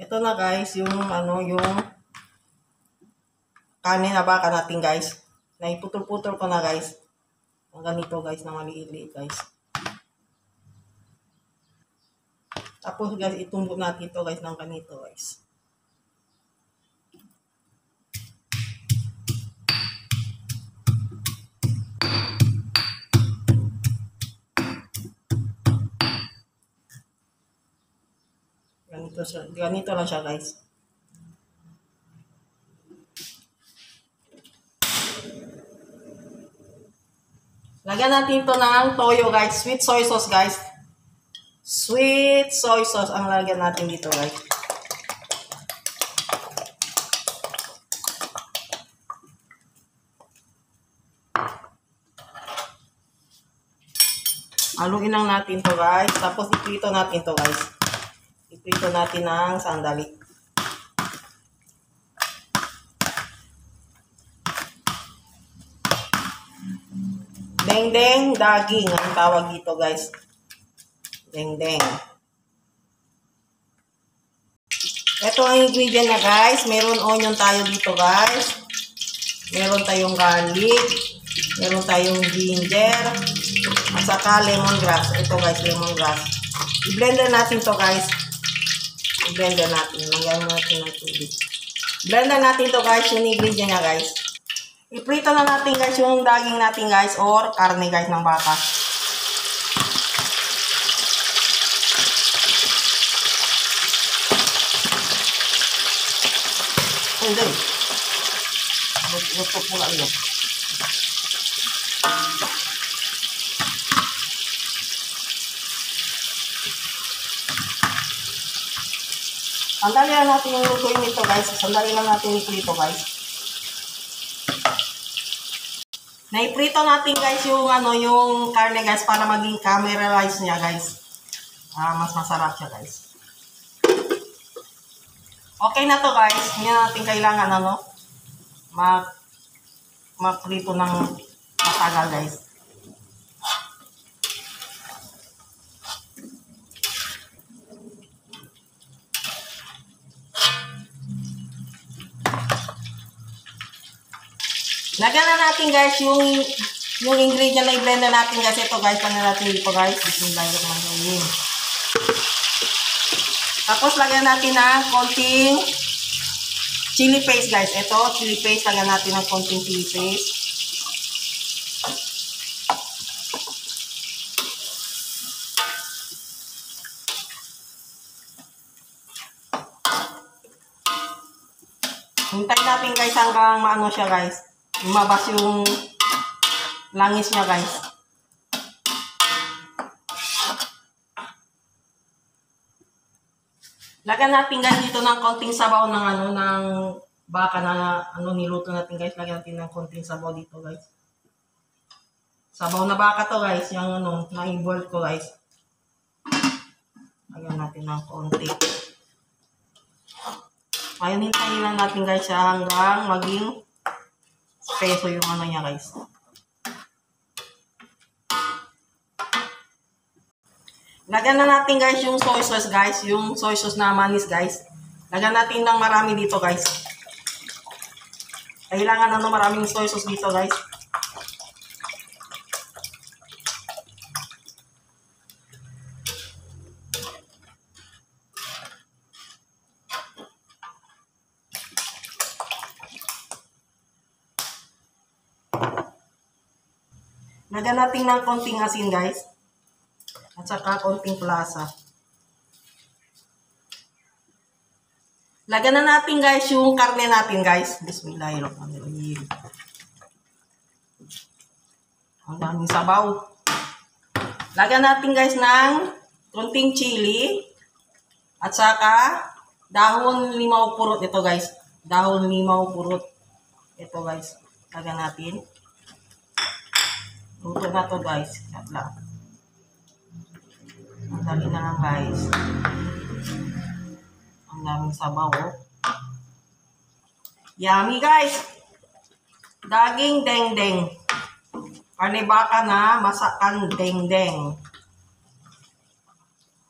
Ito na guys, yung yung kanin na baka natin guys. Naiputol-putol ko na guys. Ang ganito guys, na maliit-liit guys. Tapos guys, itumbok natin ito guys ng ganito guys. Ganito lang siya guys. Lagyan natin ito ng toyo guys. Sweet soy sauce guys. Sweet soy sauce ang lagyan natin dito guys. Haluin lang natin to guys. Tapos iprito natin to guys. Iprito natin ng sandali. Deng-deng daging ang tawag dito guys. Deng-deng. Ito ang ingredient niya guys. Meron onion tayo dito guys. Meron tayong garlic. Meron tayong ginger. At saka lemongrass. Ito guys, lemongrass. I-blender natin to guys. I-blender natin. Magyan natin ng tubig. Blender natin to guys, yung ingredient niya guys. I-prito na natin guys yung daging natin guys or karne guys ng baka. Hindi. Gusto po lang yun. Sandali lang natin yung lutuin nito guys. Sandali lang natin ito guys. Naiprito natin guys yung yung karne guys para maging caramelize niya guys. Mas masarap siya guys. Okay na to guys. Hindi na natin kailangan maprito ng matagal guys. Lagyan na natin guys yung ingredient na i-blend na natin guys. Ito guys, lagyan natin dito guys. Bismillahirrahmanirrahim. Tapos lagyan natin ng konting chili paste guys. Ito, chili paste. Lagyan natin ng konting chili paste. Hintayin natin guys hanggang maano siya guys. Lumabas yung langis niya guys. Lagyan natin guys dito ng konting sabaw ng ng baka na niluto natin guys. Lagyan natin ng konting sabaw dito guys. Sabaw na baka to guys, yung na i-boil ko guys. Lagyan natin ng konti. Ayun, hintayin lang natin guys siya hanggang maging peso yung niya guys. Lagyan na natin guys yung soy sauce guys. Yung soy sauce na manis guys. Lagyan natin ng marami dito guys. Kailangan maraming soy sauce dito guys. Lagyan natin ng konting asin guys. At saka konting plasa. Lagyan na natin guys yung karne natin guys. Bismillahirrahmanirrahim. Ang daming sabaw. Lagyan natin guys ng konting chili. At saka dahon limaw purot. Ito guys. Dahon limaw purot. Ito guys. Lagyan natin. Luto na to guys. Katla. Ang dami na lang guys. Ang daming sabaw. Yummy guys. Daging deng-deng. Karne baka na masakan deng-deng.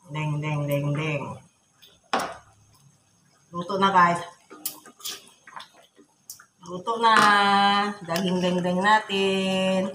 Deng-deng, deng-deng. Luto na guys. Luto na. Daging natin.